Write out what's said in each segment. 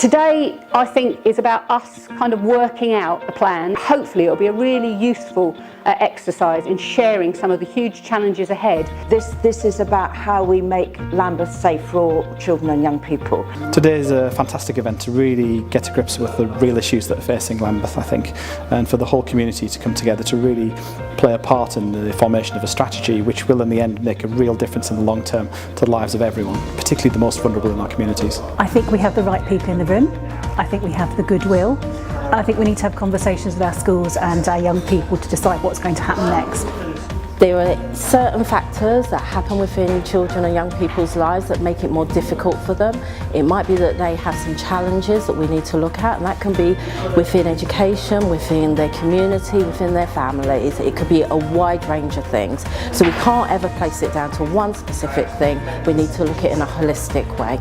Today, I think, is about us kind of working out a plan. Hopefully it'll be a really useful exercise in sharing some of the huge challenges ahead. This is about how we make Lambeth safe for all children and young people. Today is a fantastic event to really get to grips with the real issues that are facing Lambeth, I think, and for the whole community to come together to really play a part in the formation of a strategy which will in the end make a real difference in the long term to the lives of everyone, particularly the most vulnerable in our communities. I think we have the right people in the room. I think we have the goodwill. I think we need to have conversations with our schools and our young people to decide what's going to happen next. There are certain factors that happen within children and young people's lives that make it more difficult for them. It might be that they have some challenges that we need to look at, and that can be within education, within their community, within their families. It could be a wide range of things. So we can't ever place it down to one specific thing. We need to look at it in a holistic way.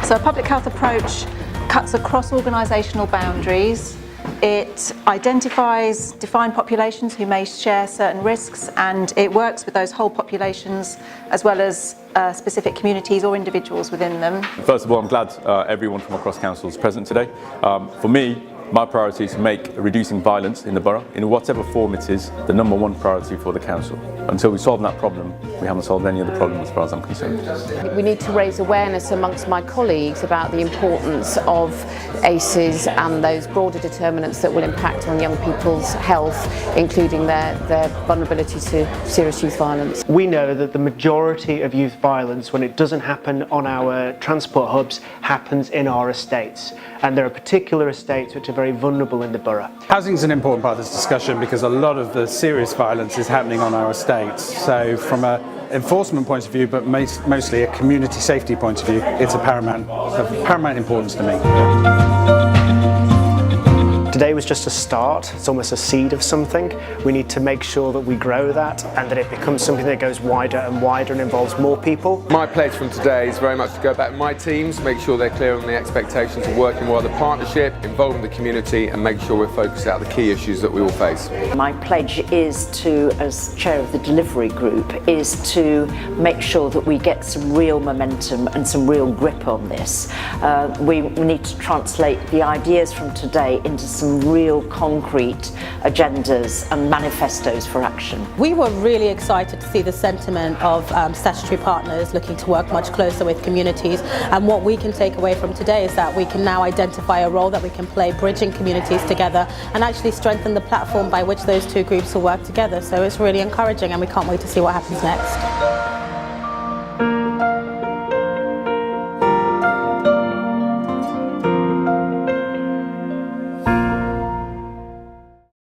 So a public health approach cuts across organisational boundaries. It identifies defined populations who may share certain risks, and it works with those whole populations as well as specific communities or individuals within them. First of all, I'm glad everyone from across council is present today. For me, my priority is to make reducing violence in the borough, in whatever form it is, the #1 priority for the council. Until we solve that problem, we haven't solved any other problem as far as I'm concerned. We need to raise awareness amongst my colleagues about the importance of ACEs and those broader determinants that will impact on young people's health, including their vulnerability to serious youth violence. We know that the majority of youth violence, when it doesn't happen on our transport hubs, happens in our estates. And there are particular estates which are very vulnerable in the borough. Housing is an important part of this discussion because a lot of the serious violence is happening on our estates. So from an enforcement point of view, but mostly a community safety point of view, it's of paramount importance to me. Today was just a start. It's almost a seed of something. We need to make sure that we grow that and that it becomes something that goes wider and wider and involves more people. My pledge from today is very much to go back to my teams, make sure they're clear on the expectations of working well as a partnership, involving the community, and make sure we're focused out the key issues that we all face. My pledge is to, as chair of the delivery group, is to make sure that we get some real momentum and some real grip on this. We need to translate the ideas from today into some real concrete agendas and manifestos for action. We were really excited to see the sentiment of statutory partners looking to work much closer with communities, and what we can take away from today is that we can now identify a role that we can play bridging communities together and actually strengthen the platform by which those two groups will work together. So it's really encouraging, and we can't wait to see what happens next.